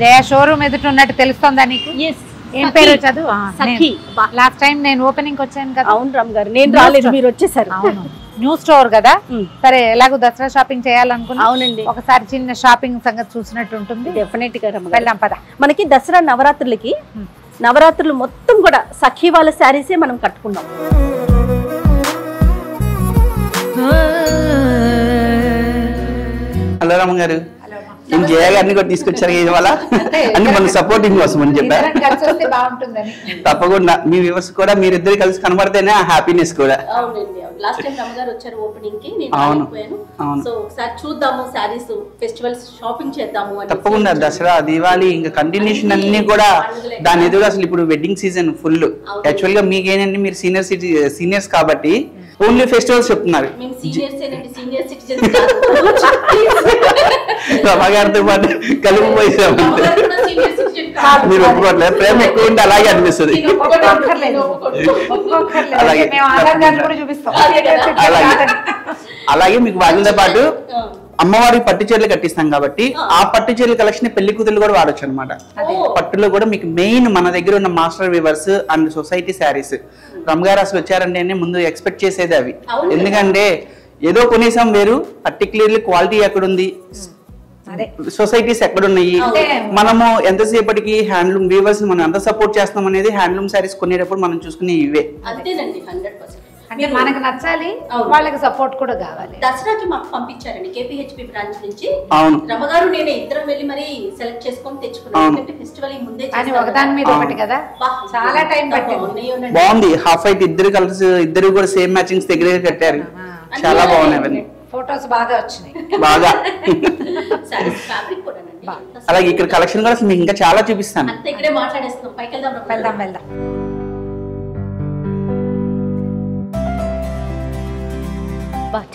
జయ showroom ఎదుట ఉన్నట్టు తెలుస్తుందా నీకు? ఏం పేరు చదువు? లాస్ట్ టైం నేను ఓపెనింగ్ వచ్చాను కదా. అవును రామ్ గారు, నేను రాలేదు, మీరు వచ్చేసారు. అవును, న్యూ స్టోర్ కదా. సరే, ఎలాగో దసరా షాపింగ్ చేయాలనుకున్నా. అవునండి, ఒకసారి చిన్న షాపింగ్ సంగతి చూసినట్టు ఉంటుంది. డెఫినెట్ గా వెళ్దాం పద. మనకి దసరా నవరాత్రులకి నవరాత్రులు మొత్తం కూడా సఖీ వాళ్ళ శారీసే మనం కట్టుకున్నాం. హలో రామ గారు, నేను జయ గారిని కూడా తీసుకొచ్చారు ఇవాళ. అన్ని మన సపోర్టింగ్ కోసం అని చెప్పారు. తప్పకుండా మీ వ్యూవర్స్ కూడా మీరిద్దరు కలిసి కనబడితేనే ఆ హ్యాపీనెస్ కూడా. అవునండి, లాస్ట్ టైం రమగారు వచ్చారు ఓపెనింగ్ కి, నేను రాలేకపోయాను. సో ఒకసారి చూద్దాము సారీస్, ఫెస్టివల్స్ షాపింగ్ చేద్దాము అని. తప్పకుండా దసరా, దీవాలి ఇంకా కంటిన్యూషన్ అన్ని కూడా దాని ఎదురు. అసలు ఇప్పుడు వెడ్డింగ్ సీజన్ ఫుల్. యాక్చువల్ గా మీకేనండి, మీరు సీనియర్స్ కాబట్టి ఓన్లీ ఫెస్టివల్స్ చెప్తున్నారు. రమగారితో పాటు కలిపిపోయిసామంటే మీరు ఒప్పుకోవట్లేదు. ప్రేమ ఎక్కువ ఉంటే అలాగే అనిపిస్తుంది. అలాగే మీకు వాళ్ళతో పాటు అమ్మవారికి పట్టు చీరలు కట్టిస్తాం కాబట్టి ఆ పట్టు చీరల కలెక్షన్ పెళ్లి కూతురు కూడా వాడచ్చు అనమాట. పట్టులో కూడా మీకు మెయిన్ మన దగ్గర ఉన్న master weavers and society saris. రమగారు అసలు వచ్చారంటే ముందు ఎక్స్పెక్ట్ చేసేది అవి. ఎందుకంటే ఏదో కొనేసాం వేరు, పర్టికులర్లీ క్వాలిటీ ఎక్కడుంది, సొసైటీస్ ఎక్కడున్నాయి, మనము ఎంతసేపటికి హ్యాండ్లూమ్ వీవర్స్ మనం ఎంత సపోర్ట్ చేస్తాం అనేది హ్యాండ్లూమ్ శారీస్ కొనేటప్పుడు మనం చూసుకునే ఇవే. అంటే మనకు నచ్చాలి, వాళ్ళకి సపోర్ట్ కూడా కావాలి. దసరాకి మాకు పంపించారండి కేపీహెచ్పి బ్రాంచ్ నుంచి. అవును, రమగారు నేనే ఇద్దరం వెళ్ళి మరి సెలెక్ట్ చేసుకొని తెచ్చుకున్నాం. ఫెస్టివల్ ముందే ఒకదాని మీద ఒకటి కదా, చాలా టైం పట్టింది. బాగుంది. హాఫ్ వైట్ ఇద్దరు కలిసి, ఇద్దరు కూడా సేమ్ మ్యాచింగ్స్ దగ్గర కట్టారు. చాలా బాగున్నాయి. ఫోటోస్ బాగా వచ్చినాయి, బాగా. అలాగే ఇక్కడ కలెక్షన్ కూడా మీకు ఇంకా చాలా చూపిస్తాను. ఇక్కడే మాట్లాడేస్తున్నాం, పైకి వెళ్దాం. వెళ్దాం.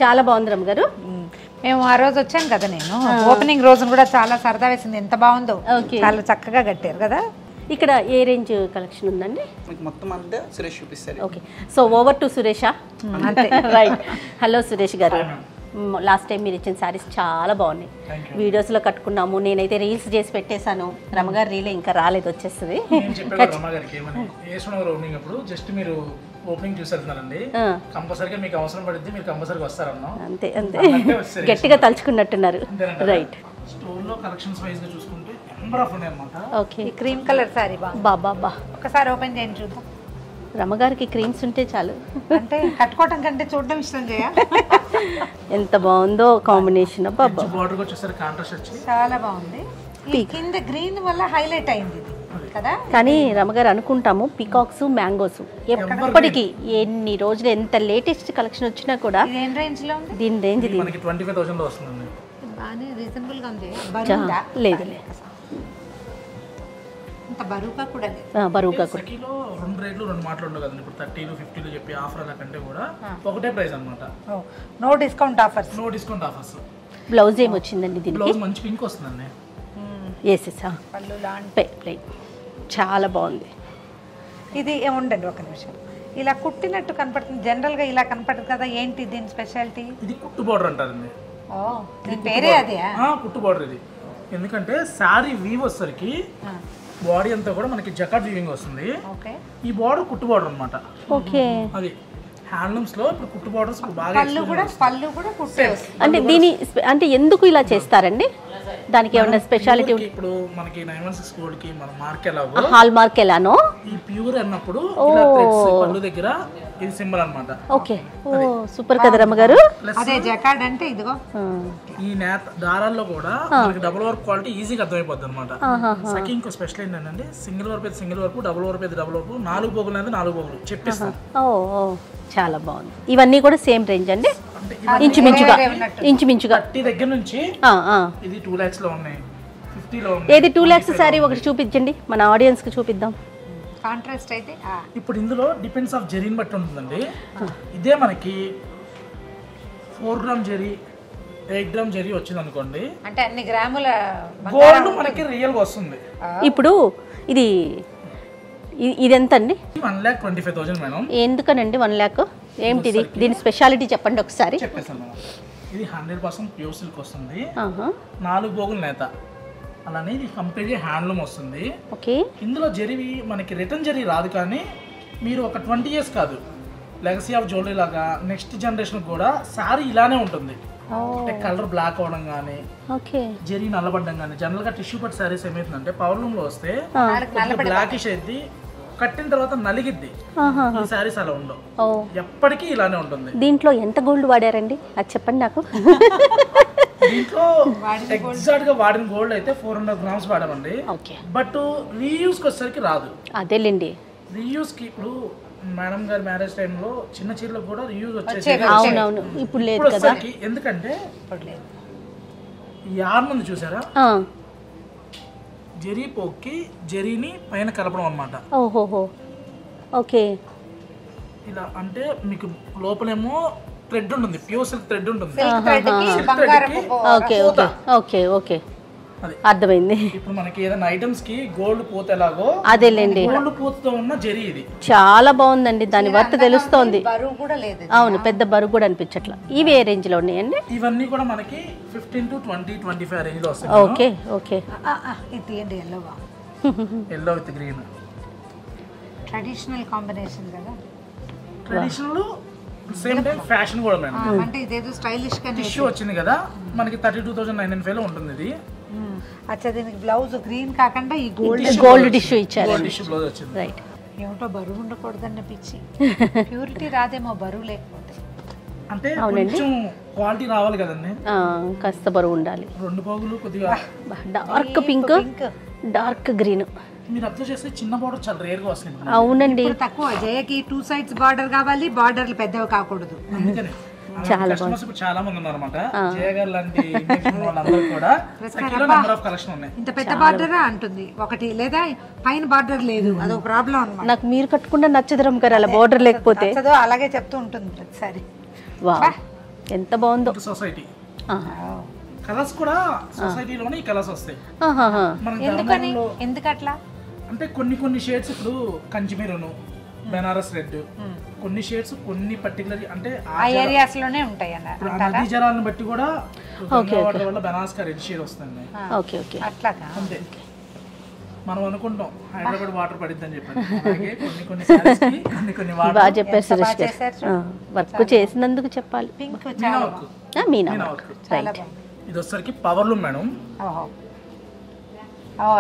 చాలా బాగుంది రమ్మ గారు. మేము ఆ రోజు వచ్చాను కదా, నేను ఓపెనింగ్ రోజున కూడా చాలా సరదా వేసింది. ఎంత బాగుందో, చాలా చక్కగా కట్టారు కదా. ఇక్కడ ఏ రేంజ్ కలెక్షన్ ఉందండి? మొత్తం అంతా సురేష్ చూపిస్తారు. ఓకే, సో ఓవర్ టు సురేషా. రైట్. హలో సురేష్ గారు, లాస్ట్ టైం మీరు ఇచ్చిన శారీస్ చాలా బాగున్నాయి. వీడియోస్లో కట్టుకున్నాము, నేనైతే రీల్స్ చేసి పెట్టేశాను. రమగారు రీలే ఇంకా రాలేదు, వచ్చేస్తుంది. ఓపెనింగ్ చూసేస్తున్నారండి, కంపల్సరీగా మీకు అవసరం పడుద్ది, మీరు కంపల్సరీగా వస్తారన్నా. అంతే అంతే, గట్టిగా తలుచుకున్నట్టున్నారు. రైట్. స్టోర్ లో కలెక్షన్స్ వైజ్ గా చూసుకుంటే నెంబర్ ఆఫ్ ఉన్నాయి అన్నమాట. ఓకే, క్రీమ్ కలర్ సారీ బాబా ఒకసారి ఓపెన్ చేయండి చూద్దాం. రమగారికి క్రీమ్స్ ఉంటే చాలు, అంటే కట్టుకోవటం కంటే చూడడం ఇష్టం. ఎంత బాగుందో కాంబినేషన్. బాబా బార్డర్ వచ్చేసరి కాంట్రాస్ట్ వచ్చి చాలా బాగుంది. కింద గ్రీన్ వల్ల హైలైట్ అయింది కదా. కానీ రమగారు అనుకుంటాము పీకాక్స్, మ్యాంగోస్ ఎప్పటికీ ఎన్ని రోజులు ఎంత లేటెస్ట్ కలెక్షన్ వచ్చినా కూడా ఏం రేంజ్ లో ఉంది? దీని రేంజ్ మనకి 25,000 లో వస్తుంది. బానే రీజనబుల్ గా ఉంది. లేదు అంత బరువుగా కూడా లేదు. బరువుగా కూడా కిలో రెండు రేట్లు రెండు మాటలు ఉండవు కదండి. ఇప్పుడు 30 50 చెప్పి ఆఫర్ అలా కంటే కూడా ఒకటే ప్రైస్ అన్నమాట. No discount offers. No discount offers. Blouse ఏం వచ్చిందండి దీనికి? బ్లౌజ్ మంచి పింక్ వస్తుందండి. పళ్ళు లాంటి చాలా బాగుంది. ఇది ఉండండి ఒక నిమిషం, ఇలా కుట్టినట్టు కనపడుతుంది. జనరల్ గా ఇలా కనపడదు కదా, ఏంటి దీని స్పెషాలిటీ? ఇది కుట్టు బార్డర్ అంటారండి. దీని పేరే అదే? కుట్టు బార్డర్ ఇది. ఎందుకంటే శారీ వీవ్ వచ్చేసరికి బాడీ అంతా కూడా మనకి జకాట్ వీవింగ్ వస్తుంది. ఈ బార్డర్ కుట్టు బార్డర్ అన్నమాట. ఓకే, అది హ్యాండ్లూమ్స్ లో ఇప్పుడు కుట్టు బార్డర్స్ బాగా. పళ్ళు కూడా కుట్టే. అంటే దీని అంటే ఎందుకు ఇలా చేస్తారండి? దానికి ఏమైనా స్పెషాలిటీ? ఇప్పుడు మనకి 916 కోడ్ కి మన మార్క్ ఎలాగో హాల్ మార్క్ ఎలానో ఈ ప్యూర్ అన్నప్పుడు ఇలా థ్రెడ్స్ పళ్ళు దగ్గర ఇది సింబల్ అన్నమాట. ఓకే, ఓ సూపర్ కదా రమ్మగారు. అదే జకార్డ్ అంటే ఇదిగో ఈ నేత దారాల్లో కూడా మనకి డబుల్ వర్క్ క్వాలిటీ ఈజీగా అర్థమైపోద్ది అన్నమాట. సఖీ ఇంకో స్పెషల్ ఏంటంటే సింగిల్ వర్క్ అయితే సింగిల్ వర్క్, డబుల్ వర్క్ అయితే డబుల్ వర్క్, 4 పోగులు అయితే 4 పోగులు చెప్పిస్తాం. ఓ చాలా బాగుంది. ఇవన్నీ కూడా సేమ్ రేంజ్ అండి, ఇంచుమించుగా 30 దగ్గర నుంచి ఇది 2 lakhs లో ఉన్నాయి, 50 లో ఉన్నాయి. ఏది 2 lakhs సారీ ఒకటి చూపించండి, మన ఆడియన్స్ కి చూపిద్దాం. కాంట్రాస్ట్ అయితే ఇప్పుడు ఇందులో డిపెండ్స్ ఆఫ్ జరీని బట్టి ఉంటుందండి. ఇదే మనకి 4 గ్రామ్ జరీ, 8 గ్రామ్ జరీ వచ్చింది అనుకోండి, అంటే అన్ని గ్రాముల గోల్డ్ మనకి రియల్ గా వస్తుంది. ఇప్పుడు ఇది ఇది ఎంత అండి? 1,25,000 మేడం. ఎందుకనండి 1 lakh? ఏంటిది దీని స్పెషాలిటీ చెప్పండి ఒకసారి. చెప్పేస్తాను మేడం. ఇది 100% ప్యూర్ సిల్క్ వస్తుంది. 4 పోగుల నేత, అలానే ఇది కంప్లీట్గా హ్యాండ్లూమ్ వస్తుంది. ఓకే. ఇందులో జరివి మనకి రిటర్న్ జరీ రాదు, కానీ మీరు ఒక 20 years కాదు, లెగసీ ఆఫ్ జ్యువెలరీ లాగా నెక్స్ట్ జనరేషన్ కూడా సారీ ఇలానే ఉంటుంది. అంటే కలర్ బ్లాక్ అవడం కానీ, జరీ నల్లబడ్డం కానీ. జనరల్ గా టిష్యూ పట్టు సారీస్ ఏమైతుందంటే పవర్ లూమ్ లో వస్తే బ్లాకిష్ అయింది, కట్టిన తర్వాత నలిగిద్ది. ఈ సారీస్ అలా ఉండవు, ఎప్పటికీ ఇలానే ఉంటుంది. దీంట్లో ఎంత గోల్డ్ వాడారండి అది చెప్పండి నాకు. దీంట్లో ఎగ్జాక్ట్ గా వాడిన గోల్డ్ అయితే 400 grams వాడామండి. బట్ రీయూస్ కి వచ్చేసరికి రాదు. అదేలేండి. రీయూస్ కి ఇప్పుడు మేడం గారి మ్యారేజ్ టైంలో చిన్న చీరలకు కూడా రీయూజ్ వచ్చేది. అవునవును, ఇప్పుడు లేదు కదా. ఎందుకంటే యార్న్ ఉంది చూసారా, జరీ పోక్కి జరీని పైన కలపడం అన్నమాట. ఓహోహో, ఓకే. ఇలా అంటే మీకు లోపలేమో థ్రెడ్ ఉంటుంది, ప్యూర్ సిల్క్ థ్రెడ్ ఉంటుంది. ఓకే ఓకే ఓకే ఓకే, అర్థమైంది. ఇప్పుడు మనకి ఏదైనా ఐటమ్స్ కి గోల్డ్ పూత ఎలాగో అదేలేండి, గోల్డ్ పూతతో ఉన్న జరీ ఇది. చాలా బాగుందండి, దాని వర్త్ తెలుస్తోంది. అవును, పెద్ద బరువు కూడా అనిపించట్లా. ఇవి ఏ రేంజ్ లో ఉన్నాయండి? ఇవన్నీ కూడా మనకి 15 to 20-25 రేంజ్ లో వస్తాయి. Okay okay. Yellow with green traditional combination కదా. ట్రెడిషనల్ సేమ్ టైం ఫ్యాషన్ కూడా మేడం. అంటే ఇదేదో స్టైలిష్ గా టిష్యూ వచ్చింది కదా మనకి 32,995 లో ఉంటుంది ఇది. అచ్చా, దీనికి బ్లౌజ్ గ్రీన్ కాకుండా ఈ గోల్డ్ టిష్యూ ఇచ్చారు. గోల్డ్ టిష్యూ బ్లౌజ్ వచ్చింది. రైట్. ఏమిటో బరువు ఉండకూడదన్న పిచ్చి. ప్యూరిటీ రాదేమో బరువు లేకపోతే. అంటే కొంచెం క్వాలిటీ రావాలి కదండి, కాస్త బరువు ఉండాలి. 2 పోగులు కొద్దిగా డార్క్ పింక్, డార్క్ గ్రీన్. మీరు అబ్జర్వ్ చేస్తే చిన్న బార్డర్ చాలా రేర్ గా వస్తుంది. అవునండి, తక్కువ. జయకి 2 sides బార్డర్ కావాలి, బార్డర్లు పెద్దవి కాకూడదు. అందుకని చాలా మంది ఉన్నారు అన్నమాట. జయ గారు లాంటి వాళ్ళందరూ కూడా నెంబర్ ఆఫ్ కలెక్షన్ ఉన్నాయి. ఇంత పెద్ద బార్డర్ అంటుంది ఒకటి, లేదా పైన బార్డర్ లేదు, అదొక ప్రాబ్లం అన్నమాట. నాకు మీరు కట్టుకుంటే నచ్చదురం గారు అలా బార్డర్ లేకపోతే. అలాగే చెప్తూ ఉంటుంది ప్రతిసారి. వా, ఎంత బాగుందో. సొసైటీ కలర్స్ కూడా సొసైటీలోనే ఈ కలర్స్ వస్తాయి. ఎందుకట్లా అంటే కొన్ని షేడ్స్ ఇప్పుడు కంచిమీరును, బెనారస్ రెడ్, కొన్ని షేడ్స్ కొన్ని పర్టికులర్ అంటే ఆ ఏరియాస్ లోనే ఉంటాయి అన్నమాట. నదీ జలాలను బట్టి కూడా వాటర్ వల్ల బెనారస్ కా రెడ్ షేడ్ వస్తుంది. ఓకే ఓకే, అట్లా అంతే. మనం అనుకుంటాం హైదరాబాద్ వాటర్ పడిద్ది అని చెప్పి, అలాగే కొన్ని సారీస్ కి కొన్ని వాటర్. బాగా చెప్పారు సురేష్ గారు, వర్క్ చేసినందుకు చెప్పాలి. మీనా వర్క్. రైట్. ఇది వచ్చేసరికి పవర్ లూమ్ మేడం.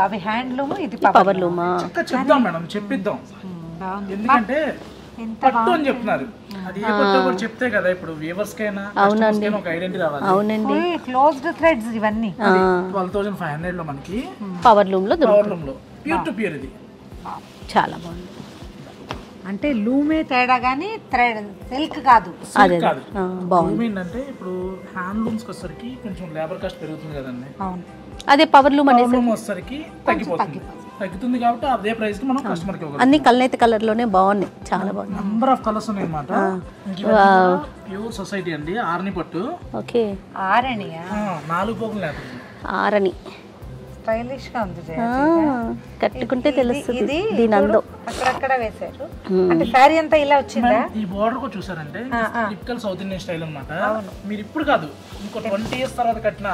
అవి హ్యాండ్లూమ్, ఇది పవర్ లూమా? చెప్దాం మేడం, చెప్పిద్దాం. ఎందుకంటే పట్టు అని చెప్తున్నారు, అది ఏ పట్టు కూడా చెప్తే కదా ఇప్పుడు వ్యూవర్స్ కైనా ఒక ఐడెంటిటీ రావాలి. అవునండి, క్లోజ్డ్ థ్రెడ్స్ ఇవన్నీ. 12,500 లో మనకి పవర్ లూమ్ లో ప్యూర్ టు ప్యూర్. ఇది చాలా బాగుంది. అంటే లూమే తేడా గానీ థ్రెడ్ సిల్క్ కాదు. బాగుంది. ఏంటంటే ఇప్పుడు హ్యాండ్లూమ్స్ వచ్చేసరికి కొంచెం లేబర్ కాస్ట్ పెరుగుతుంది కదండి. అవును, అదే పవర్ లూమ్ అనేది వచ్చేసరికి తగ్గుతుంది కాబట్టి అదే ప్రైస్ కి మనం కస్టమర్ కి ఇవ్వగలం. అన్ని కలనైతే కలర్ లోనే బాగున్నాయి, చాలా బాగుంది. నంబర్ ఆఫ్ కలర్స్ ఉన్నాయి అన్నమాట. ప్యూర్ సొసైటీ అండి, ఆరణి పట్టు. ఓకే, ఆరణియా? 4 పోగులు లేదు, ఆరణి. స్టైలిష్ గా ఉంది, కట్టుకుంటే తెలుస్తుంది దీని అందం. అక్కడక్కడ వేశారు. అంటే సారీ అంతా ఇలా వచ్చిందా? ఈ బోర్డర్ కూడా చూసారంటే టిపికల్ సౌత్ ఇండియన్ స్టైల్ అన్నమాట. మీరు ఇప్పుడు కాదు, ఇంకో 20 years తర్వాత కట్టినా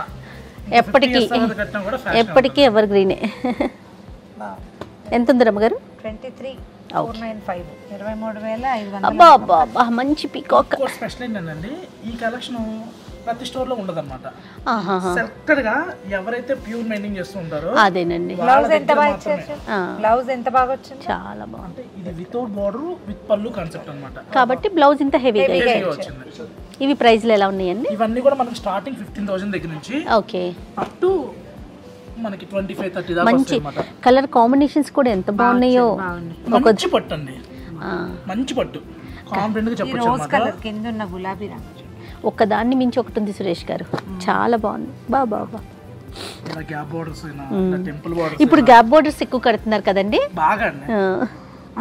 ఎప్పటికీ ఎవర్ గ్రీనే. ఎంత ఉంది రమ్మగారు? 23,495, 23,500. అబ్బా అబ్బా అబ్బా, మంచి పీకాక్. స్పెషల్ ఏంటంటే ఈ కలెక్షన్ ప్రతి స్టోర్ లో ఉండదు అనమాట. సెలెక్టెడ్ గా ఎవరైతే ప్యూర్ మైనింగ్ చేస్తూ ఉంటారో. అదేనండి. బ్లౌజ్ ఎంత బాగా ఇచ్చారు, బ్లౌజ్ ఎంత బాగా వచ్చింది, చాలా బాగుంది. అంటే ఇది వితౌట్ బోర్డర్ విత్ పల్లు కాన్సెప్ట్ అన్నమాట, కాబట్టి బ్లౌజ్ ఇంత హెవీగా వచ్చింది. ఇవి ప్రైస్లు ఎలా ఉన్నాయండి? ఇవన్నీ కూడా మనకి స్టార్టింగ్ 15,000 దగ్గర నుంచి ఓకే అప్ టు మనకి 25-30 దాకా మంచి కలర్ కాంబినేషన్స్ కూడా ఎంత బాగున్నాయో. మంచి పట్టు అండి, మంచి పట్టు, కాంఫిడెంట్ గా చెప్పొచ్చు రోజ్ కలర్ కింద ఉన్న గులాబీ రంగు. ఒక్కదాన్ని మించి ఒకటి ఉంది సురేష్ గారు, చాలా బాగుంది. బాబా ఇప్పుడు గ్యాప్ బోర్డర్స్ ఎక్కువ కడుతున్నారు కదండి, బాగా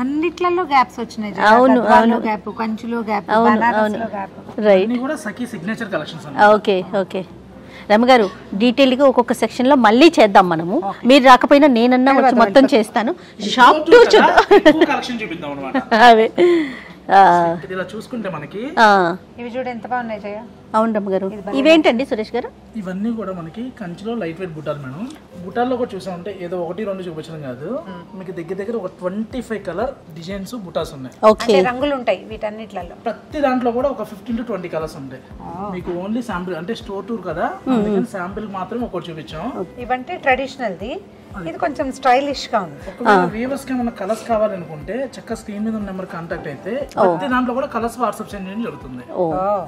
అన్నిట్లలో గ్యాప్స్ వచ్చినాయి. అవును అవును, గ్యాప్, కంచులో గ్యాప్, అవును అవును, రైట్. కూడా సఖీ సిగ్నేచర్ కలెక్షన్స్. ఓకే ఓకే, రమగారు డీటెయిల్గా ఒక్కొక్క సెక్షన్లో మళ్ళీ చేద్దాం మనము. మీరు రాకపోయినా నేనన్నా వచ్చి మొత్తం చేస్తాను. షాప్ టూ కలెక్షన్ చూపిద్దాం అన్నమాట. అవే ఇలా చూసుకుంటే మనకి ఇవి చూడు ఎంత బాగున్నాయి జయ. అవును రమగారు. ఇవేంటండి సురేష్ గారు? ఇవన్నీ కూడా మనకి కంచిలో లైట్ వెయిట్ బుట్టాలు మేడం. బుట్టాల్లో కూడా చూసామంటే ఏదో 1-2 చూపించడం కాదు, మీకు దగ్గర దగ్గర ఒక 25 కలర్ డిజైన్స్ బుటాస్ ఉన్నాయి. ఓకే, రంగులు ఉంటాయి వీటన్నిట్లలో. ప్రతి దాంట్లో కూడా ఒక 15 to 20 కలర్స్ ఉంటాయి. మీకు ఓన్లీ శాంపిల్ అంటే స్టోర్ టూర్ కదా, అందుకని శాంపిల్ మాత్రం ఒకటి చూపించాం. ఇవంటే ట్రెడిషనల్ ది, ఇది కొంచెం స్టైలిష్ గా ఉంది. ఒకవేళ వీవర్స్ కి ఏమైనా కలర్స్ కావాలనుకుంటే చక్కగా స్క్రీన్ మీద ఉన్న నెంబర్ కాంటాక్ట్ అయితే ప్రతి దాంట్లో కూడా కలర్స్ వాట్సాప్ సెండ్ చేయడం జరుగుతుంది.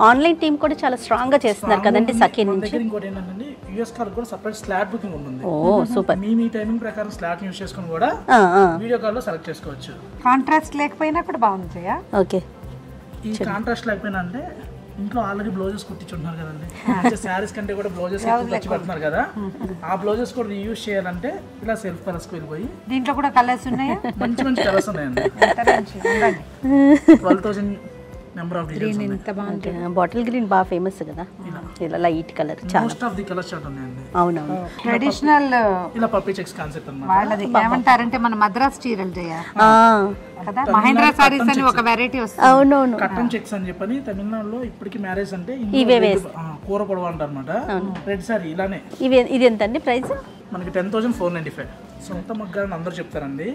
ఆన్లైన్ టీమ్ కూడా చాలా స్ట్రాంగ్ గా చేస్తున్నారు కదండి సఖీ నుంచి. దగ్గర ఇంకోటి ఏంటంటే యూఎస్ కాల్ కూడా సెపరేట్ స్లాట్ బుకింగ్ ఉంటుంది. ఓ సూపర్. మీ టైమింగ్ ప్రకారం స్లాట్ యూస్ చేసుకుని కూడా వీడియో కాల్ లో సెలెక్ట్ చేసుకోవచ్చు. కాంట్రాస్ట్ లేకపోయినా కూడా బాగుంది జయ. ఓకే, ఈ కాంట్రాస్ట్ లేకపోయినా అంటే ఇంట్లో ఆల్రెడీ బ్లౌజెస్ కుట్టించుంటున్నారు కదండి, శారీస్ కంటే కూడా బ్లౌజెస్ తెచ్చి పెడుతున్నారు కదా, ఆ బ్లౌజెస్ కూడా రీయూజ్ చేయాలంటే ఇలా సెల్ఫ్ కలర్స్ కి వెళ్ళిపోయి దీంట్లో కూడా కలర్స్ ఉన్నాయా? మంచి మంచి కలర్స్ ఉన్నాయండి. 12,000 నెంబర్ ఆఫ్ డిజైన్స్ ఉన్నాయి. ఎంత బాగుంది. బాటిల్ గ్రీన్ బాగా ఫేమస్ కదా, ఇలా లైట్ కలర్ చాలా. Most of the colours chart ఉన్నాయండి. అవునవును, ట్రెడిషనల్ ఇలా పప్పీ చెక్స్ కాన్సెప్ట్ అన్నమాట. వాళ్ళది ఏమంటారంటే మన మద్రాస్ చీరలు జయ కదా, మహేంద్ర సారీస్ అని ఒక వెరైటీ వస్తుంది. అవునవును, కట్టన్ చెక్స్ అని చెప్పని తమిళనాడులో ఇప్పటికి మ్యారేజ్ అంటే కూర పొడవ అంటారన్నమాట. రెడ్ సారీ ఇలానే. ఇది ఎంత అండి ప్రైస్? మనకి 10,495. సొంత మగ్గాలని అందరూ చెప్తారండి,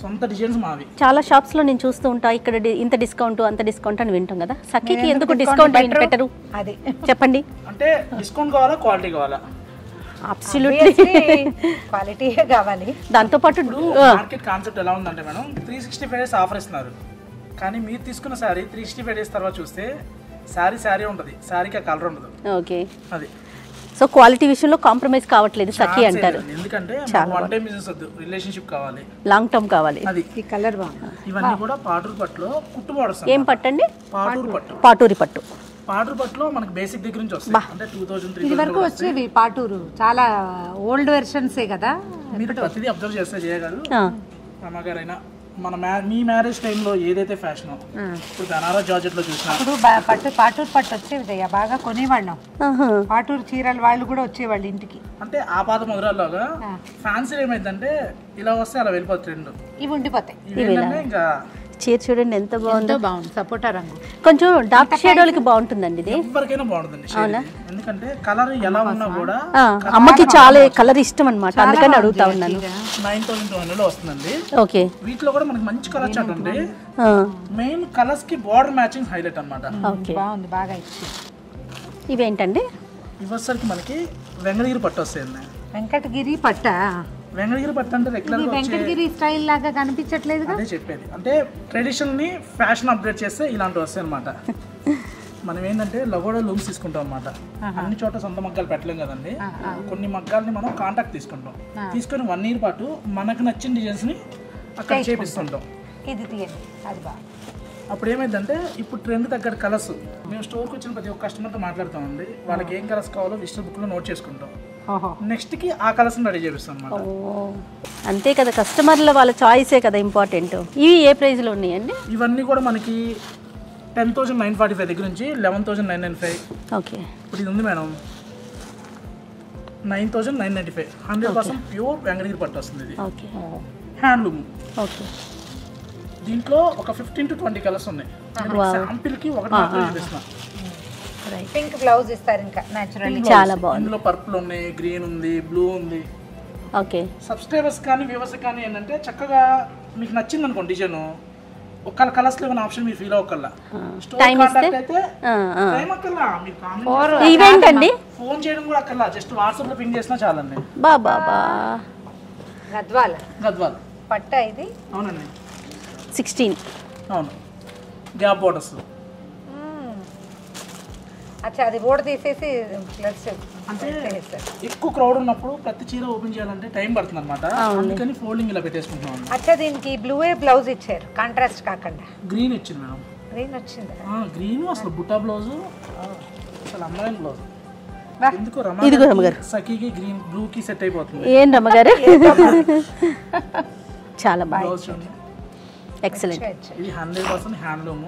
సొంత డిజైన్స్ మావి. చాలా షాప్స్ లో నేను చూస్తూ ఉంటా, ఇక్కడ ఇంత డిస్కౌంట్ అంత డిస్కౌంట్ అని వింటాం కదా, సఖీకి ఎందుకు డిస్కౌంట్ పెట్టరు అది చెప్పండి. అంటే డిస్కౌంట్ కావాలా క్వాలిటీ కావాలా? అబ్సల్యూట్లీ క్వాలిటీ కావాలి. దాంతో పాటు మార్కెట్ కాన్సెప్ట్ ఎలా ఉందంటే మేడం, 365 డేస్ ఆఫర్ ఇస్తున్నారు, కానీ మీరు తీసుకున్న శారీ 365 డేస్ తర్వాత చూస్తే శారీ ఉంటుంది, శారీకి ఆ కలర్ ఉండదు. ఓకే, అది సో క్వాలిటీ విషయంలో కాంప్రమైజ్ కావట్లేదు సఖీ అంటారు. ఎందుకంటే వన్ టైం బిజినెస్ వద్దు, రిలేషన్షిప్ కావాలి, లాంగ్ టర్మ్ కావాలి. అది ఈ కలర్ బాగుంది. ఇవన్నీ కూడా పాటూరు పట్టులో కుట్టు బార్డర్స్. ఏం పట్టండి? పాటూరు పట్టు. పాటూరి పట్టు. పాటూరు పట్టులో మనకి బేసిక్ దగ్గర నుంచి వస్తాయి, అంటే 2003 ఇది వరకు వచ్చేవి పాటూరు చాలా ఓల్డ్ వెర్షన్సే కదా. మీరు ప్రతిదీ అబ్జర్వ్ చేస్తే చేయగలరు. అమ్మగారైనా మన మీ మ్యారేజ్ టైంలో ఏదైతే ఫ్యాషన్, ఇప్పుడు బనారస్ జార్జెట్ లో చూసినా ఇప్పుడు పాటూరు పట్టు వచ్చేవి జయ, బాగా కొనేవాళ్ళం. పాటూరు చీరలు వాళ్ళు కూడా వచ్చేవాళ్ళు ఇంటికి. అంటే ఆ పాత మొదలలాగా ఫ్యాన్సీ ఏమైందంటే ఇలా వస్తే అలా వెళ్ళిపోతుంది ట్రెండ్. ఇవి ఉండిపోతాయి. ఇవేంటంటే ఇంకా చీర చూడండి ఎంత బాగుందో. బాగుంది, సపోటా రంగు. కొంచెం డార్క్ షేడ్ వాళ్ళకి బాగుంటుందండి ఇది. ఎవరికైనా బాగుంటుందండి షేడ్, ఎందుకంటే కలర్ ఎలా ఉన్నా కూడా. అమ్మకి చాలా కలర్ ఇష్టం అన్నమాట, అందుకని అడుగుతా ఉన్నాను. 9,200 లో వస్తుందండి. ఓకే, వీటిలో కూడా మనకి మంచి కలర్ చార్ట్ ఉంది. మెయిన్ కలర్స్ కి బార్డర్ మ్యాచింగ్ హైలైట్ అన్నమాట. బాగుంది, బాగా ఇచ్చి. ఇవేంటండి? ఇవసరికి మనకి వెంకటగిరి పట్టు వస్తాయండి. వెంకటగిరి పట్ట. వెంకటగిరి పట్టు అంటే రెగ్యులర్ వెంకటగిరి స్టైల్ లాగా కనిపించట్లేదు. అదే చెప్పేది, అంటే ట్రెడిషనల్ ని ఫ్యాషన్ అప్డేట్ చేస్తే ఇలాంటివి వస్తాయి అనమాట. మనం ఏంటంటే లగోడా లూమ్స్ తీసుకుంటాం అనమాట. అన్ని చోట్ల సొంత మగ్గాలు పెట్టలేం కదండి, కొన్ని మగ్గాల్ని మనం కాంటాక్ట్ తీసుకుంటాం. తీసుకొని 1 year పాటు మనకు నచ్చిన డిజైన్స్ ని అక్కడ చేపిస్తుంటాం. ఇది తీయండి, అది బాగా. అప్పుడు ఏమైందంటే ఇప్పుడు ట్రెండ్ తగ్గట్టు కలర్స్ మేము స్టోర్కి వచ్చిన ప్రతి ఒక్క కస్టమర్తో మాట్లాడుతామండి, వాళ్ళకి ఏం కలర్స్ కావాలో విజిటర్ బుక్లో నోట్ చేసుకుంటాం. నెక్స్ట్ కి ఆ కలర్స్ రెడీ చేపిస్తాం అన్నమాట. అంతే కదా, కస్టమర్ల వాళ్ళ చాయిసే కదా ఇంపార్టెంట్. ఇవి ఏ ప్రైస్ లో ఉన్నాయండి? ఇవన్నీ కూడా మనకి 10,945 దగ్గర నుంచి 11,995. ఓకే, ఇప్పుడు ఇది ఉంది మేడం 9,995. 100% ప్యూర్ వెంకటగిరి పట్టు వస్తుంది. ఇది ఓకే, హ్యాండ్లూమ్. ఓకే, దీంట్లో ఒక 15 to 20 కలర్స్ ఉన్నాయి. శాంపిల్ కి ఒకటి మాత్రమే చూపిస్తున్నా. పింక్ బ్లౌజ్ ఇస్తారు, ఇంకా నేచురల్ చాలా బాగుంది. ఇందులో పర్పుల్ ఉన్నాయి, గ్రీన్ ఉంది, బ్లూ ఉంది. ఓకే, సబ్స్క్రైబర్స్ కానీ వ్యూవర్స్ కానీ ఏంటంటే చక్కగా మీకు నచ్చింది అనుకోండి డిజైన్, ఒక్కళ్ళ కలర్స్ లో ఉన్న ఆప్షన్ మీరు ఫీల్ అవ్వకల్లా. టైం ఇస్తే టైం అక్కర్లా, మీరు ఈవెంట్ అండి ఫోన్ చేయడం కూడా అక్కర్లా, జస్ట్ వాట్సాప్ లో పింగ్ చేసినా చాలండి. బాబా గద్వాల్ పట్ట ఇది. అవునండి, 16. అవును, గ్యాప్ బోర్డర్స్. అచ్చా, అది బోర్డు తీసేసి ప్లస్ అంటే ఎక్కువ క్రౌడ్ ఉన్నప్పుడు ప్రతి చీర ఓపెన్ చేయాలంటే టైం పడుతుంది అనమాట, అందుకని ఫోల్డింగ్ ఇలా పెట్టేసుకుంటున్నాం. అచ్చా, దీనికి బ్లూ బ్లౌజ్ ఇచ్చారు, కాంట్రాస్ట్ కాకుండా. గ్రీన్ ఇచ్చింది మేడం. గ్రీన్ వచ్చింది. గ్రీన్ అసలు బుట్టా బ్లౌజ్, అసలు అందమైన బ్లౌజ్. ఎందుకు సఖీకి గ్రీన్ బ్లూ కి సెట్ అయిపోతుంది. ఏం రమ్మగారు చాలా బాగా, ఎక్సలెంట్. ఇది 100% హ్యాండ్లూమ్.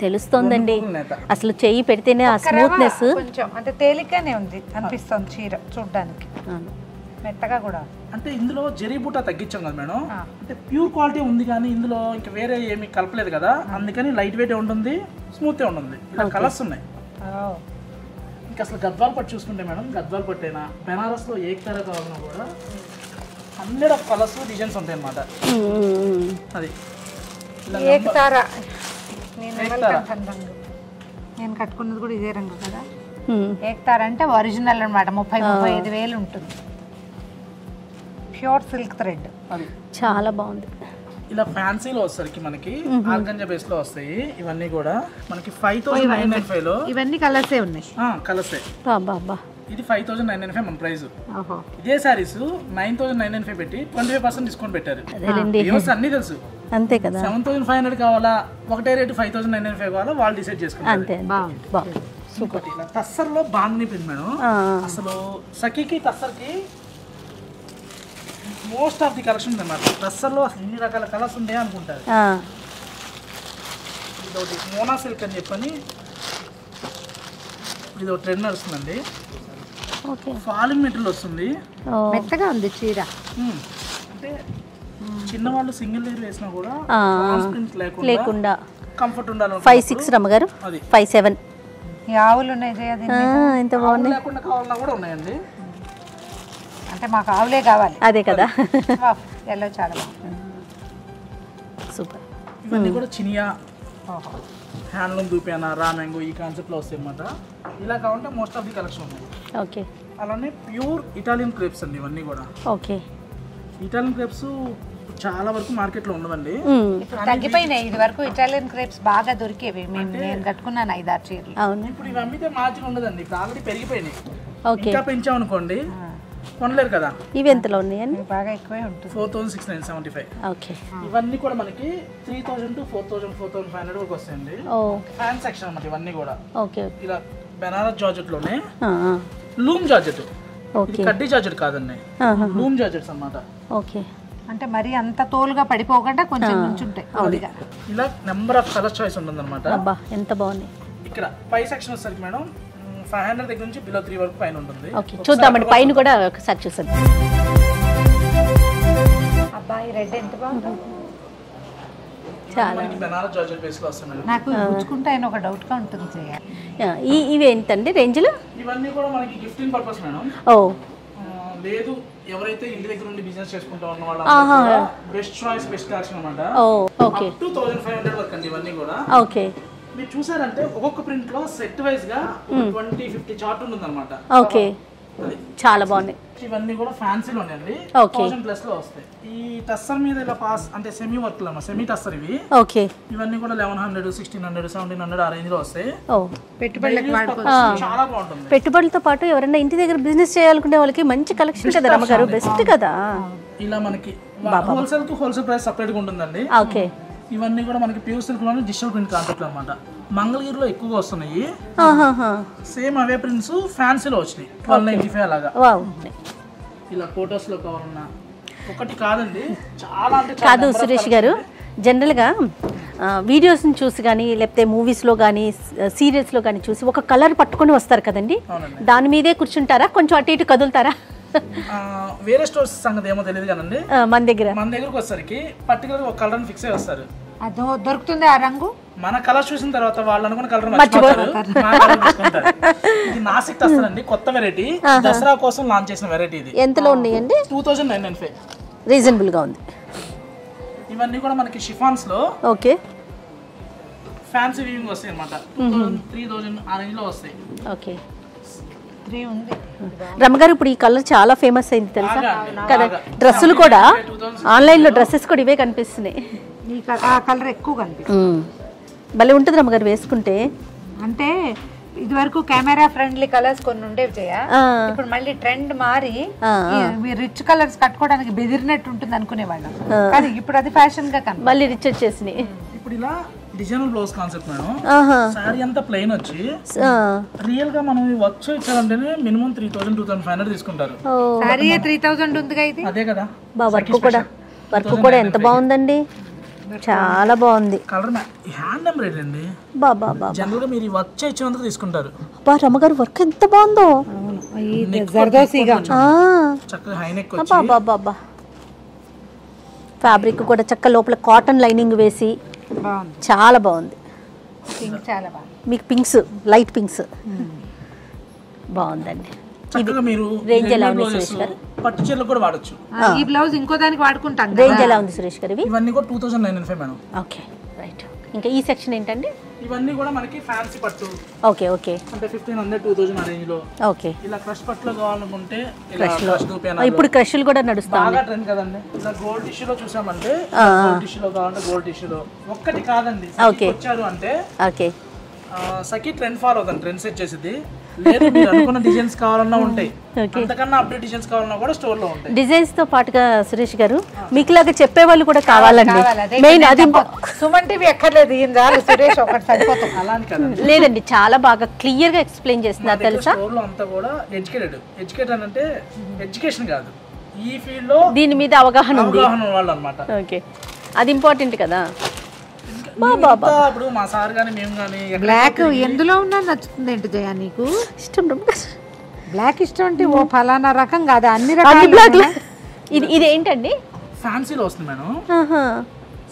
తెలుస్తోందండి నేత. అసలు చెయ్యి పెడితేనే ఆ స్మూత్నెస్ కొంచెం అంటే తేలికనే ఉంది అనిపిస్తుంది చీర చూడడానికి, మెత్తగా కూడా. అంటే ఇందులో జరీ బూటా తగ్గించాం కదా మేడం, అంటే ప్యూర్ క్వాలిటీ ఉంది కానీ ఇందులో ఇంకా వేరే ఏమి కలపలేదు కదా, అందుకని లైట్ వెయిట్ ఉంటుంది, స్మూత్ ఉంటుంది. ఇలా కలర్స్ ఉన్నాయి. ఇంకా అసలు గద్వాల్ పట్టు చూసుకుంటే మేడం, గద్వాల్ పట్టు అయినా బెనారస్లో ఏకతార కావాలన్నా కూడా 100 of కలర్స్ డిజైన్స్ ఉంటాయి అన్నమాట. అది ఏకతార నేను కట్టుకున్నది కూడా ఇదే రంగు కదా. ఏకతార అంటే ఒరిజినల్ అనమాట, 30-35 ఉంటుంది. ప్యూర్ సిల్క్ థ్రెడ్, అది చాలా బాగుంది. ఇలా ఫ్యాన్సీలో వచ్చేసరికి మనకి ఆర్గంజా బేస్ లో వస్తాయి. ఇవన్నీ కూడా మనకి 5,995 లో ఇవన్నీ కలర్సే ఉన్నాయి. కలర్సే. ఇది 5,995 మన ప్రైస్. ఇదే సారీస్ 9,995 పెట్టి 25% డిస్కౌంట్ పెట్టారు. అన్ని తెలుసు అంతే కదా. 7,500 కావాలా, ఒకటే రేటు 5,995 కావాలా, వాళ్ళు డిసైడ్ చేసుకుంటారు. సూపర్. ఇలా టస్సర్ లో బాగుంది ప్రింట్ మేడం. అసలు సఖీకి టస్సర్కి మోస్ట్ ఆఫ్ ది కలెక్షన్ ఉంది అన్నమాట. టస్సర్లో ఇన్ని రకాల కలర్స్ ఉంటాయి అనుకుంటారు. ఇదొకటి మోనా సిల్క్ అని చెప్పని ఇది ఒక ట్రెండ్ నడుస్తుందండి. ఫాలింగ్ మెటీరియల్ వస్తుంది, మెత్తగా ఉంది చీర. అంటే చిన్నవాళ్ళు సింగిల్ లేయర్ వేసినా కూడా లేకుండా కంఫర్ట్ ఉండాలి. 5,6 రమ్మగారు, 5,7 ఆవులు ఉన్నాయి. ఎంత బాగున్నాయి. లేకుండా కావాలన్నా కూడా ఉన్నాయండి. అంటే మాకు ఆవులే కావాలి. అదే కదా. ఎల్లో చాలా బాగుంది, సూపర్. ఇవన్నీ కూడా చినియా, హ్యాండ్లూమ్ దూపేనా, రామ్యాంగో ఈ కాన్సెప్ట్లో వస్తాయి అన్నమాట. ఇలా కావాలంటే మోస్ట్ ఆఫ్ ది కలెక్షన్ ఉన్నాయి. ఓకే. అలానే ప్యూర్ ఇటాలియన్ క్రేప్స్ అండి ఇవన్నీ కూడా. ఓకే. ఇటాలియన్ క్రేప్స్ చాలా వరకు మార్కెట్లో ఉండదండి, ఇప్పుడు తగ్గిపోయినాయి. ఇది వరకు ఇటాలియన్ క్రేప్స్ బాగా దొరికేవి. నేను కట్టుకున్నాను 5-6 చీరలు. ఇప్పుడు ఇవి అమ్మితే మార్జిన్ ఉండదండి, ఇప్పుడు ఆల్రెడీ పెరిగిపోయినాయి. ఇంకా పెంచామనుకోండి కొనలేరు కదా. ఇవి ఎంతలో ఉన్నాయండి? బాగా ఎక్కువే ఉంటుంది. 4,675. ఓకే. ఇవన్నీ కూడా మనకి 3,000 to 4,000, 4,500 వరకు వస్తాయండి. ఫ్యాన్ సెక్షన్ అన్నమాట ఇవన్నీ కూడా. ఓకే. ఇలా బెనారస్ జార్జెట్ లోనే లూమ్ జార్జెట్, కడ్డీ జార్జెట్ కాదండి, లూమ్ జార్జెట్స్ అన్నమాట. ఓకే. అంటే మరి అంత తోలుగా పడిపోకుండా కొంచెం నుంచుంటాయి. ఇలా నెంబర్ ఆఫ్ కలర్ చాయిస్ ఉంటుంది అనమాట. ఎంత బాగుంది. ఇక్కడ పై సెక్షన్ వచ్చేసరికి మేడం 500 దగ్గర నుంచి బిలో 3 వరకు పైన ఉంటుంది. ఓకే, చూద్దామండి పైన కూడా ఒకసారి చూసాను. అబ్బాయి రెడ్ ఎంత బాగుంది. చాలా బెనారస్ జార్జెట్ బేస్ లో వస్తుంది. నాకు గుచ్చుకుంటే ఆయన ఒక డౌట్ గా ఉంటుంది చేయాలి. ఇవి ఏంటండి రేంజ్లో? ఇవన్నీ కూడా మనకి గిఫ్టింగ్ పర్పస్ మేడం. లేదు ఎవరైతే ఇంటి దగ్గర నుండి బిజినెస్ చేసుకుంటా ఉన్న వాళ్ళు బెస్ట్ చాయిస్, బెస్ట్ కలెక్షన్ అన్నమాట. ఓకే. 2,500 వరకు అండి ఇవన్నీ కూడా. ఓకే. మీరు చూసారంటే ఒక్కొక్క ప్రింట్ లో సెట్ వైజ్ గా 20-50 చార్ట్ ఉంటుంది అనమాట. ఓకే, చాలా బాగున్నాయి. ఇవన్నీ కూడా ఫ్యాన్సీలో ఉన్నాయండి. 1000+ లో వస్తాయి. ఈ టస్సర్ మీద ఇలా పాస్ అంటే సెమీ వర్క్ లో సెమీ టస్సర్ ఇవి. ఓకే. ఇవన్నీ కూడా 1,100, 1,600, 1,700 ఆ రేంజ్ లో వస్తాయి. చాలా బాగుంటుంది. పెట్టుబడులతో పాటు ఎవరైనా ఇంటి దగ్గర బిజినెస్ చేయాలనుకునే వాళ్ళకి మంచి కలెక్షన్ కదా రమ్మగారు, బెస్ట్ కదా. ఇలా మనకి హోల్సేల్ కు హోల్సేల్ ప్రైస్ సెపరేట్ గా ఉంటుందండి. ఓకే. ఇవన్నీ కూడా మనకి ప్యూర్ సిల్క్ లోనే డిజిటల్ ప్రింట్ కాన్సెప్ట్ అనమాట. మంగళగిరిలో ఎక్కువగా వస్తున్నాయి. సేమ్ అవే ప్రింట్స్ ఫ్యాన్సీలో వచ్చినాయి 1295 అలాగా. ఇలా ఫోటోస్ లో కావాలన్నా ఒకటి కాదండి, చాలా అంటే కాదు సురేష్ గారు. జనరల్గా వీడియోస్ని చూసి కానీ లేకపోతే మూవీస్లో కానీ సీరియల్స్లో కానీ చూసి ఒక కలర్ పట్టుకొని వస్తారు కదండి, దాని మీదే కూర్చుంటారా, కొంచెం అటు ఇటు కదులుతారా? వేరే స్టోర్స్ సంగతి ఏమో తెలియదు కానండి, మన దగ్గరకు వచ్చేసరికి పర్టికులర్ ఒక కలర్ ఫిక్స్ అయ్యి వస్తారు. దొరుకుతుంది ఆ రంగు. మన కలర్ చూసిన తర్వాత వాళ్ళు అనుకున్న కలర్ మర్చిపోతారు. ఇది నాసిక్ టస్సర్ అండి, కొత్త వెరైటీ, దసరా కోసం లాంచ్ చేసిన వెరైటీ. ఇది ఎంతలో ఉన్నాయండి? 2,995. రీజనబుల్ గా ఉంది. ఇవన్నీ కూడా మనకి షిఫాన్స్ లో ఓకే ఫ్యాన్సీ వీవింగ్ వస్తాయి అన్నమాట. 3,000 ఆ రేంజ్ లో వస్తాయి. ఓకే. 3 ఉంది. రమ్మగారు ఇప్పుడు ఈ కలర్ చాలా ఫేమస్ అయింది తెలుసా కదా. డ్రెస్సులు కూడా ఆన్లైన్ లో డ్రెస్సెస్ కూడా ఇవే కనిపిస్తున్నాయి. ఆ కలర్ ఎక్కువ కనిపిస్తుంది. భలే ఉంటుంది రమ్మగారు వేసుకుంటే. అంటే ఇది వరకు కెమెరా ఫ్రెండ్లీ కలర్స్ కొన్ని ఉండేవి చేయ, ఇప్పుడు మళ్ళీ ట్రెండ్ మారి మీరు రిచ్ కలర్స్ కట్టుకోవడానికి బెదిరినట్టు ఉంటుంది అనుకునేవాళ్ళం, కానీ ఇప్పుడు అది ఫ్యాషన్ గా మళ్ళీ రిచ్ వచ్చేసినాయి. ఇప్పుడు ఇలా designer blouse concept madam. Sorry అంతా ప్లెయిన్ వచ్చి రియల్ గా మనం వర్క్ చేయించాలంటేనే మినిమం 3,000-2,500 తీసుకుంటారు. సారీ 3,000 ఉందిగా ఇది. అదే కదా. వర్క్ కూడా ఎంత బాగుందండి. చాలా బాగుంది. కలర్ హ్యాండ్ ఎంబ్రాయిడరీ అండి. బాబా బాబా జనరల్ గా మీరు ఈ వర్క్ చేయించినందుకు తీసుకుంటారు. అబ్బా రమ్మగారు వర్క్ ఎంత బాగుందో. జర్దోసిగా చక్కగా హై నెక్ బాబా బాబా. ఫ్యాబ్రిక్ కూడా చక్క లోపల కాటన్ లైనింగ్ వేసి బాగుంది, చాలా బాగుంది. పింక్ చాలా బాగుంది. మీకు పింక్స్, లైట్ పింక్స్ బాగుందండి. చక్కగా మీరు రేంజ్ ఎలా ఉంది సురేష్ గారు? పట్టు చీరలు కూడా వాడొచ్చు. ఈ బ్లౌజ్ ఇంకో దానికి వాడుకుంటాం. రేంజ్ ఎలా ఉంది సురేష్ గారు? ఇవన్నీ కూడా 2995 మేడం. Okay right. ఇంకా ఈ సెక్షన్ ఏంటండి? ఇవన్నీ కూడా మనకి ఫ్యాన్సీ పట్టు. ఓకే ఓకే అంటే 1500 2000 ఆ రేంజ్ లో. ఓకే. ఇలా క్రష్ పట్టులో కావాలనుకుంటే ఇలా క్రష్ దూపేనా ఇప్పుడు క్రష్లు కూడా నడుస్తాయి. బాగా ట్రెండ్ కదండి. ఇలా గోల్డ్ టిష్యూలో చూసామంటే గోల్డ్ టిష్యూలో కావాలంటే గోల్డ్ టిష్యూలో ఒక్కటి కాదండి. వచ్చారు అంటే ఓకే సఖీ ట్రెండ్ ఫాలో అవుతుంది, ట్రెండ్ సెట్ చేసింది. లేదు మీరు అనుకున్న డిజైన్స్ కావాలన్నా ఉంటాయి, అంతకన్నా అప్డేట్ డిజైన్స్ కావాలన్నా కూడా స్టోర్ లో ఉంటాయి. డిజైన్స్ తో పాటుగా సురేష్ గారు మీకులాగా చెప్పే వాళ్ళు కూడా కావాలండి. మెయిన్ అది సుమన్ టీవీ ఎక్కర్లేదు, ఈయన చాలు, సురేష్ ఒకటి సరిపోతుంది. అలా అని కదండి, లేదండి చాలా బాగా క్లియర్ గా ఎక్స్ప్లెయిన్ చేస్తున్నారు తెలుసా. స్టోర్ లో అంతా కూడా ఎడ్యుకేటెడ్ అంటే ఎడ్యుకేషన్ కాదు, ఈ ఫీల్డ్ లో దీని మీద అవగాహన వాళ్ళు అన్నమాట. ఓకే అది ఇంపార్టెంట్ కదా. ఇప్పుడు మా సార్ గానీ మేము గానీ బ్లాక్ ఎందులో ఉన్నా నచ్చుతుంది ఏంటి జయ నీకు? ఇష్టం బ్లాక్ ఇష్టం అంటే ఓ ఫలానా రకం కాదు, అన్ని బ్లాక్. రకాల. ఇది ఏంటండి? ఫ్యాన్సీలో వస్తుంది మేడం,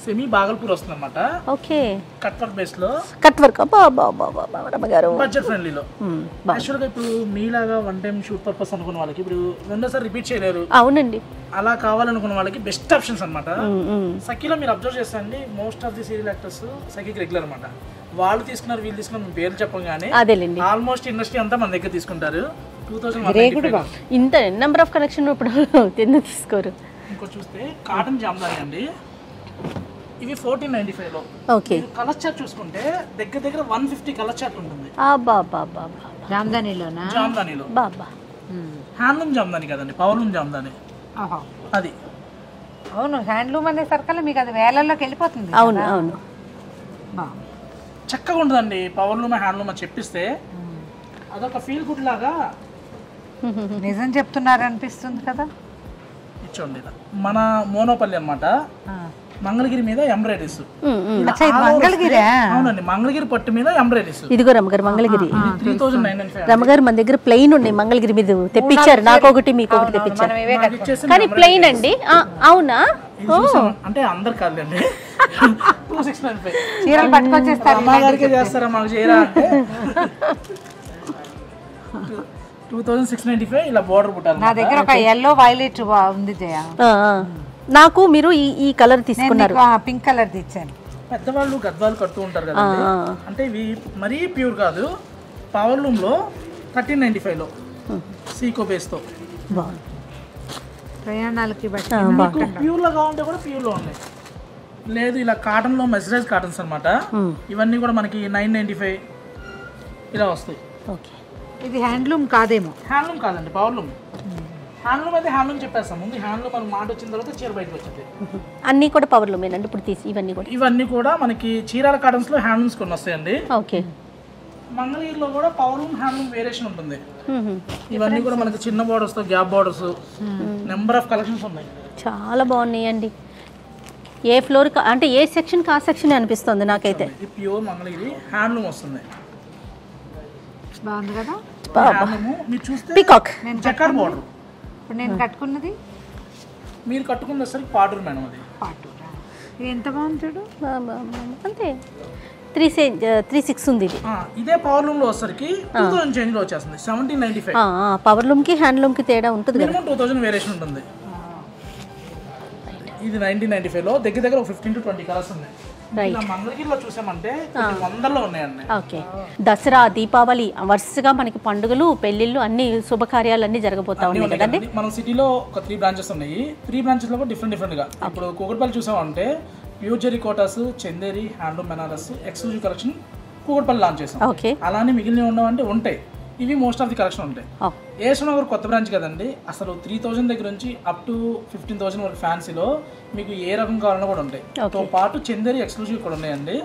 సెమీ బాగల్పూర్ వస్తుంది అన్నమాట. ఓకే కట్ వర్క్ బేస్ లో, కట్ వర్క్ రమ్మగారు బడ్జెట్ ఫ్రెండ్లీలో. యాక్చువల్గా ఇప్పుడు మీలాగా వన్ టైం షూట్ పర్పస్ అనుకున్న వాళ్ళకి ఇప్పుడు రెండోసారి రిపీట్ చేయలేరు. అవునండి. అలా కావాలనుకున్న వాళ్ళకి బెస్ట్ ఆప్షన్స్ అనమాట. సఖీలో మీరు observe చేస్తాండి, most of the serial actors సఖీకి regular అనమాట. వాళ్ళు తీసుకున్నారు వీళ్ళు తీసుకున్నారు మేము పేరు చెప్పం కానీ అదేలేండి ఆల్మోస్ట్ ఇండస్ట్రీ అంతా మన దగ్గర తీసుకుంటారు. 2000 ఇంత నెంబర్ ఆఫ్ కనెక్షన్ ఇప్పుడు ఎందుకు తీసుకోరు. ఇంకో చూస్తే కాటన్ జామ్దాని అండి, ఇవి 1495 లో. ఓకే. కలర్ చార్ట్ చూసుకుంటే దగ్గర దగ్గర 150 కలర్ చార్ట్ ఉంటుంది. జామ్దానిలోనా? జామ్దానిలో బాబా హ్యాండ్లూమ్ జామ్దాని కదండి, పవర్లూమ్ జామ్దాని అది. అవును, హ్యాండ్లూమ్ అనే సర్కల్ మీకు అది వేలల్లోకి వెళ్ళిపోతుంది. అవును అవును, చక్కగా ఉంటుందండి. పవర్లూమ్ హ్యాండ్లూమ్ అని చెప్పిస్తే అదొక ఫీల్ గుడ్ లాగా. నిజం చెప్తున్నారు అనిపిస్తుంది కదా. ఇచ్చోండి మన మోనోపల్లి అన్నమాట, మంగళగిరి మీద ఎంబ్రాయిడరీస్. అవునండి, మంగళగిరి పట్టు మీద ఎంబ్రాయిడరీస్. ఇదిగో రమ్మగారు మంగళగిరి 3995. రమ్మగారు మన దగ్గర ప్లెయిన్ ఉన్నాయి, మంగళగిరి మీద తెప్పించారు, నాకు ఒకటి మీకు ఒకటి తెప్పించారు. కానీ ప్లెయిన్ అండి. అవునా? అంటే అందరు కాదండి, 2695 చీరలు పట్టుకొచ్చేస్తారు. అమ్మగారికి చేస్తారా మాకు చేయరా అంటే 2695 ఇలా బోర్డర్ పుట్టాలి. నా దగ్గర ఒక ఎల్లో వైలెట్ ఉంది జయ. నాకు మీరు ఈ కలర్ తీసుకున్నారు, పింక్ కలర్ తెచ్చాను. పెద్దవాళ్ళు గద్వాలు కడుతూ ఉంటారు కదా, అంటే ఇవి మరీ ప్యూర్ కాదు. పవర్లూమ్ లో 1395 లో సీకో బేస్ తో ప్రయాణాలకి ప్యూర్ లో కావాలంటే కూడా ప్యూర్ లో ఉన్నాయి. లేదు ఇలా కాటన్ లో మెసరైజ్ కాటన్స్ అన్నమాట. ఇవన్నీ కూడా మనకి 995 ఇలా వస్తాయి. ఇది హ్యాండ్లూమ్ కాదేమో? హ్యాండ్లూమ్ కాదండి, పవర్లూమ్. హ్యాండ్లూమ్ అయితే హ్యాండ్లూమ్ చెప్పేస్తాం ముందు. హ్యాండ్లూమ్ అని మాట వచ్చిన తర్వాత చీర బయటకు వచ్చింది. అన్ని కూడా పవర్లూమేనండి ఇప్పుడు తీసి ఇవన్నీ కూడా మనకి చీరాల కాటన్స్ లో హ్యాండ్లూమ్స్ కొన్ని వస్తాయండి. ఓకే. మంగళగిరిలో కూడా పవర్లూమ్ హ్యాండ్లూమ్ వేరియేషన్ ఉంటుంది. ఇవన్నీ కూడా మనకి చిన్న బార్డర్స్ తో gap borders, number of collections ఉన్నాయి. చాలా బాగున్నాయండి. ఏ ఫ్లోర్ అంటే ఏ సెక్షన్ కా సెక్షన్ అనిపిస్తుంది నాకైతే. ఇది ప్యూర్ మంగళగిరి హ్యాండ్లూమ్ వస్తుంది. బాగుంది కదా. మీరు చూస్తే పీకాక్ చెక్కర్ బార్డర్. ఇప్పుడు నేను కట్టుకున్నది, మీరు కట్టుకున్న సరికి పాటూరు మేడం, అది పాటూరా. ఎంత బాగుంది చూడు. అంతే 36 ఉంది ఇది. ఇదే పవర్లూమ్ లో వచ్చేసరికి 2000 చేంజ్ లో వచ్చేస్తుంది 1795. పవర్లూమ్ కి హ్యాండ్లూమ్ కి తేడా ఉంటుంది కదా, 2000 వేరియేషన్ ఉంటుంది. ఇది 1995 లో దగ్గర దగ్గర 15 to 20 కలర్స్ ఉన్నాయి. మంగళగిరిలో చూసామంటే వందల్లో ఉన్నాయండి. ఓకే. దసరా, దీపావళి వరుసగా మనకి పండుగలు, పెళ్లిళ్ళు, అన్ని శుభకార్యాలు అన్ని జరగబోతా ఉన్నాయి కదండి. మన సిటీలో ఒక 3 బ్రాంచెస్ ఉన్నాయి. 3 బ్రాంచెస్ లో కూడా డిఫరెంట్ గా. ఇప్పుడు కూకట్పల్లి చూసామంటే pure zari kotas, Chanderi, handloom Banaras, exclusive collection Kukatpally launch చేసాం. అలానే మిగిలిన ఉండవంటే ఉంటాయి. ఇవి మోస్ట్ ఆఫ్ ది కలెక్షన్ ఉంటాయి. ఏసునగర్ కొత్త బ్రాంచ్ కదండి, అసలు 3000 దగ్గర నుంచి అప్ టు 15,000 వరకు ఫ్యాన్సీలో మీకు ఏ రకం కావాలన్నా కూడా ఉంటాయి. తో పాటు చందేరి ఎక్స్క్లూజివ్ కూడా ఉన్నాయండి.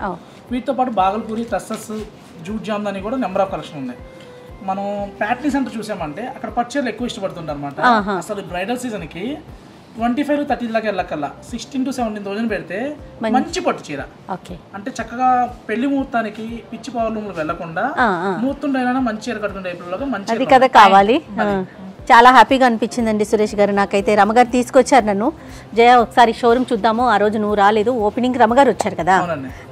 వీటితో పాటు బాగల్పూరి, టస్సెస్, జూట్ జామ్దాని కూడా నెంబర్ ఆఫ్ కలెక్షన్ ఉన్నాయి. మనం ప్యాట్నీ సెంటర్ చూసామంటే అక్కడ పట్టు చీరలు ఎక్కువ ఇష్టపడుతుంటారు అనమాట. అసలు బ్రైడల్ సీజన్ కి 25 to 30 దాకా వెళ్ళకల్లా 16 to 17,000 పెడితే మంచి పట్టు చీర. ఓకే, అంటే చక్కగా పెళ్లి ముహూర్తానికి పిచ్చి పవర్లు వెళ్లకుండా ముహూర్తం టైం మంచి చీర కట్టుకునే టైపులో మంచి అది కదా కావాలి. చాలా హ్యాపీగా అనిపించిందండి సురేష్ గారు. నాకైతే రమగారు తీసుకొచ్చారు నన్ను. జయ ఒకసారి షోరూమ్ చూద్దాము, ఆ రోజు నువ్వు రాలేదు, ఓపెనింగ్ రమగారు వచ్చారు కదా,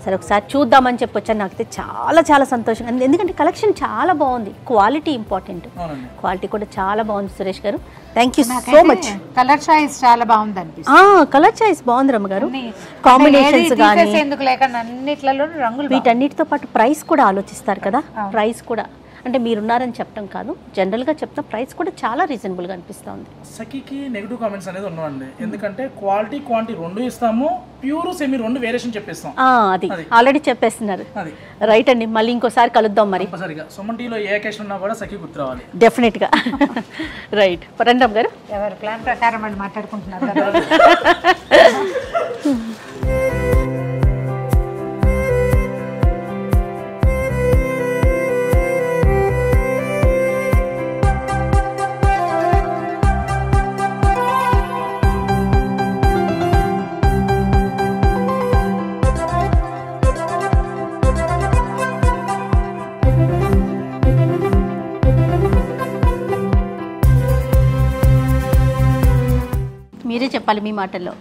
సరే ఒకసారి చూద్దామని చెప్పొచ్చాను. నాకైతే చాలా చాలా సంతోషంగా, ఎందుకంటే కలెక్షన్ చాలా బాగుంది, క్వాలిటీ ఇంపార్టెంట్, క్వాలిటీ కూడా చాలా బాగుంది సురేష్ గారు. Thank you so much. Colour choice చాలా బాగుంది అనిపిస్తుంది. కలర్ చాయిస్ బాగుంది రమగారు, కాంబినేషన్స్ కానీ ఎందుకు లేకుండా అన్నిట్లలో రంగులు. వీటన్నిటితో పాటు ప్రైస్ కూడా ఆలోచిస్తారు కదా, ప్రైస్ కూడా అంటే మీరున్నారని చెప్పడం కాదు, జనరల్గా చెప్తాం, ప్రైస్ కూడా చాలా రీజనబుల్గా అనిపిస్తుంది. సఖీకి నెగిటివ్ కామెంట్స్ అనేది ఉన్నాయండి, ఎందుకంటే క్వాలిటీ క్వాంటిటీ రెండు ఇస్తాము, ప్యూర్ సెమీ రెండు వేరియేషన్ చెప్పేస్తాం. అది ఆల్రెడీ చెప్పేస్తున్నారు. రైట్ అండి, మళ్ళీ ఇంకోసారి కలుద్దాం మరి. సరిగా సుమన్ టీలో ఏ అకేషన్ ఉన్నా కూడా సఖీ గుర్తు రావాలి డెఫినెట్గా. రైట్ రండి గారు, ఎవరు ప్లాన్ ప్రకారం వాళ్ళు మాట్లాడుకుంటున్నారు కదా. మీరే చెప్పాలి మీ మాటల్లో.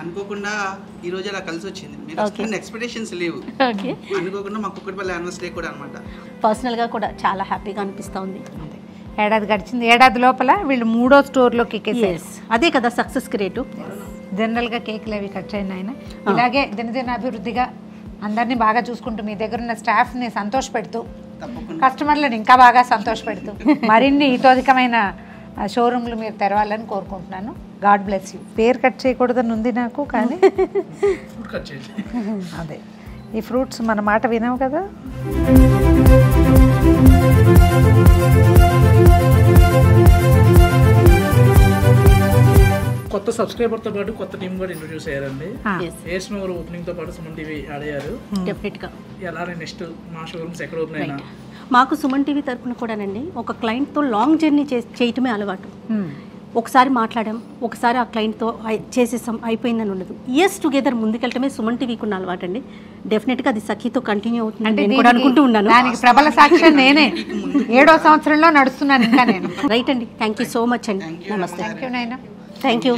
అనుకోకుండా ఈ రోజు అలా కలిసి వచ్చింది, మీరు ఎక్స్పెక్టేషన్స్ లేవు, అనుకోకుండా మా కుక్కటిపల్లి యానివర్సరీ కూడా అనమాట. పర్సనల్గా కూడా చాలా హ్యాపీగా అనిపిస్తూ ఉంది. ఏడాది గడిచింది, ఏడాది లోపల వీళ్ళు 3వ స్టోర్లోకి ఎక్కేసారు. అదే కదా సక్సెస్ రేటు. జనరల్గా కేకులు అవి కట్ అయిన ఆయన ఇలాగే దినదిన అభివృద్ధిగా అందరినీ బాగా చూసుకుంటూ, మీ దగ్గర ఉన్న స్టాఫ్ని సంతోషపెడుతూ, కస్టమర్లను ఇంకా బాగా సంతోషపెడుతూ మరిన్ని హితోధికమైన షోరూమ్లు మీరు తెరవాలని కోరుకుంటున్నాను. God bless you. పేరు కట్ చేయకూడదని ఉంది నాకు, కానీ అదే ఈ ఫ్రూట్స్ మన మాట వినవు కదా. కొత్త సబ్స్క్రైబర్ తో పాటు కొత్త టీం కూడా ఇంట్రొడ్యూస్ అయ్యారండి. ఏస్నోర్ ఓపెనింగ్ తో పాటు సుమన్ టీవీ ఆడారు. డెఫినెట్ గా ఎలా నెక్స్ట్ మా షోరూమ్స్ ఎక్కడ ఓపెన్ అయినా మాకు సుమన్ టీవీ తరపున కూడానండి ఒక క్లయింట్తో లాంగ్ జర్నీ చేయటమే అలవాటు. ఒకసారి మాట్లాడాం, ఒకసారి ఆ క్లయింట్తో చేసేసాం, అయిపోయిందని ఉండదు. ఇయర్స్ టుగెదర్ ముందుకెళ్ళటమే సుమన్ టీవీకి ఉన్న అలవాటు అండి. డెఫినెట్గా అది సఖీతో కంటిన్యూ అవుతుంది నేను కూడా అనుకుంటూ ఉన్నాను. దానికి ప్రబల సాక్ష్యం నేనే. 7వ సంవత్సరంలో నడుస్తున్నాను ఇంకా నేను. రైట్ అండి, థ్యాంక్ యూ సో మచ్ అండి. నమస్తే. థ్యాంక్ యూ నాయనా. Thank you.